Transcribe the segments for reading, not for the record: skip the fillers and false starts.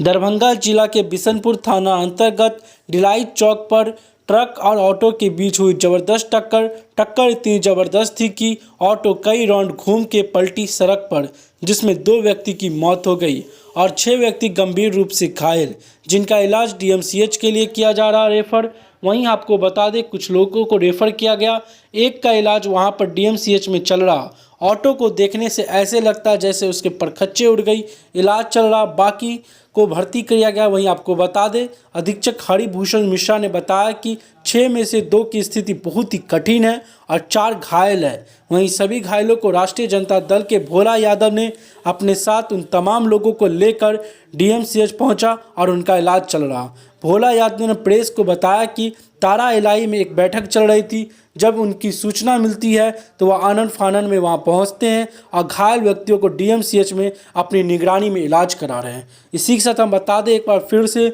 दरभंगा जिला के बिशनपुर थाना अंतर्गत ढिलाई चौक पर ट्रक और ऑटो के बीच हुई जबरदस्त टक्कर इतनी जबरदस्त थी कि ऑटो कई राउंड घूम के पलटी सड़क पर, जिसमें 2 व्यक्ति की मौत हो गई और 6 व्यक्ति गंभीर रूप से घायल, जिनका इलाज डीएमसीएच के लिए किया जा रहा रेफर। वहीं आपको बता दें, कुछ लोगों को रेफर किया गया, एक का इलाज वहां पर डीएमसीएच में चल रहा। ऑटो को देखने से ऐसे लगता जैसे उसके परखच्चे उड़ गई, इलाज चल रहा, बाकी को भर्ती किया गया। वहीं आपको बता दें, अधीक्षक हरिभूषण मिश्रा ने बताया कि 6 में से 2 की स्थिति बहुत ही कठिन है और 4 घायल है। वहीं सभी घायलों को राष्ट्रीय जनता दल के भोला यादव ने अपने साथ उन तमाम लोगों को लेकर डीएमसीएच पहुंचा और उनका इलाज चल रहा। भोला यादव ने प्रेस को बताया कि तारा इलाई में एक बैठक चल रही थी। जब उनकी सूचना मिलती है तो वह आनन फानन में वहां पहुंचते हैं और घायल व्यक्तियों को डीएमसीएच में अपनी निगरानी में इलाज करा रहे हैं। इसी के साथ हम बता दें एक बार फिर से,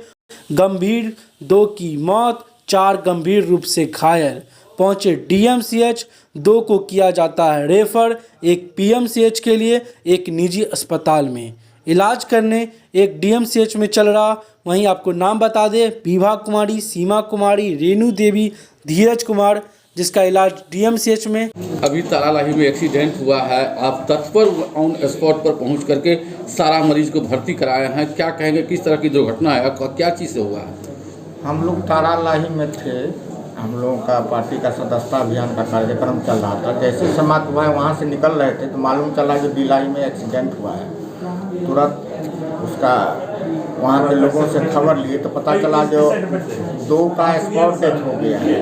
गंभीर 2 की मौत, 4 गंभीर रूप से घायल, पहुंचे डीएमसीएच, 2 को किया जाता है रेफर, एक पीएमसीएच के लिए, एक निजी अस्पताल में इलाज करने एक डीएमसीएच में चल रहा। वहीं आपको नाम बता दें, विभा कुमारी, सीमा कुमारी, रेणु देवी, धीरज कुमार, जिसका इलाज डीएमसीएच में। अभी तारालाही में एक्सीडेंट हुआ है, आप तत्पर ऑन स्पॉट पर पहुंच करके सारा मरीज को भर्ती कराए हैं, क्या कहेंगे, किस तरह की दुर्घटना है, क्या चीज़ से हुआ है? हम लोग तारालाही में थे, हम लोगों का पार्टी का सदस्यता अभियान का कार्यक्रम चल रहा था। जैसे समाप्त हुआ है, वहाँ से निकल रहे थे तो मालूम चला कि ढिलाई में एक्सीडेंट हुआ है। तुरंत उसका वहाँ के लोगों से खबर लिए तो पता चला जो 2 का स्पॉट डेथ हो गया है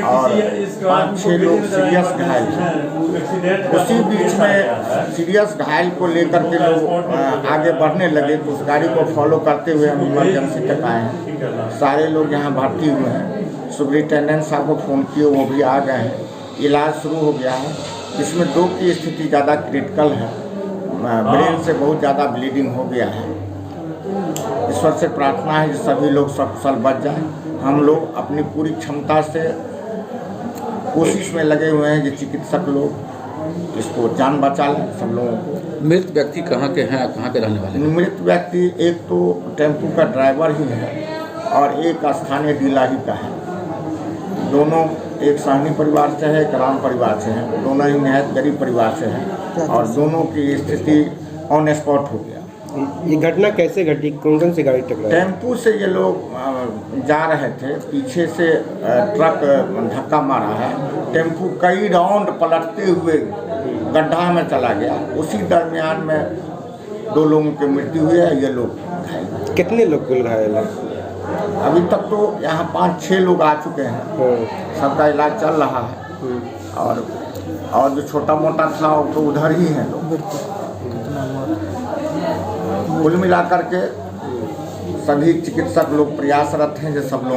और 5-6 लोग सीरियस घायल हैं। उसी बीच में सीरियस घायल को लेकर के लोग आगे बढ़ने लगे तो उस गाड़ी को फॉलो करते हुए हम इमरजेंसी तक आए हैं। सारे लोग यहाँ भर्ती हुए हैं। सुपरिटेंडेंट साहब को फ़ोन किए, वो भी आ गए हैं, इलाज शुरू हो गया है। इसमें 2 की स्थिति ज़्यादा क्रिटिकल है, ब्रेन से बहुत ज़्यादा ब्लीडिंग हो गया है। ईश्वर से प्रार्थना है कि सभी लोग सकुशल बच जाएं। हम लोग अपनी पूरी क्षमता से कोशिश में लगे हुए हैं कि चिकित्सक लोग इसको जान बचा लें सब लोगों को। मृत व्यक्ति कहाँ के हैं, कहाँ के रहने वाले हैं? मृत व्यक्ति एक तो टेम्पू का ड्राइवर ही है और एक स्थानीय ढिलाई का है। दोनों एक सहनी परिवार से है, एक राम परिवार से है, दोनों ही निहायत गरीब परिवार से हैं और दोनों की स्थिति ऑन स्पॉट हो गया। ये घटना कैसे घटी, कौन सी गाड़ी टकराई? टेम्पू से ये लोग जा रहे थे, पीछे से ट्रक धक्का मारा है। टेम्पू कई राउंड पलटते हुए गड्ढा में चला गया। उसी दरमियान में 2 लोगों की मृत्यु हुई है, ये लोग घायल। कितने लोग कुल घायल हैं? अभी तक तो यहाँ 5-6 लोग आ चुके हैं, सबका इलाज चल रहा है और जो छोटा मोटा था वो तो उधर ही है लोग। कुल मिलाकर के सभी चिकित्सक लोग प्रयासरत हैं जो सब लोग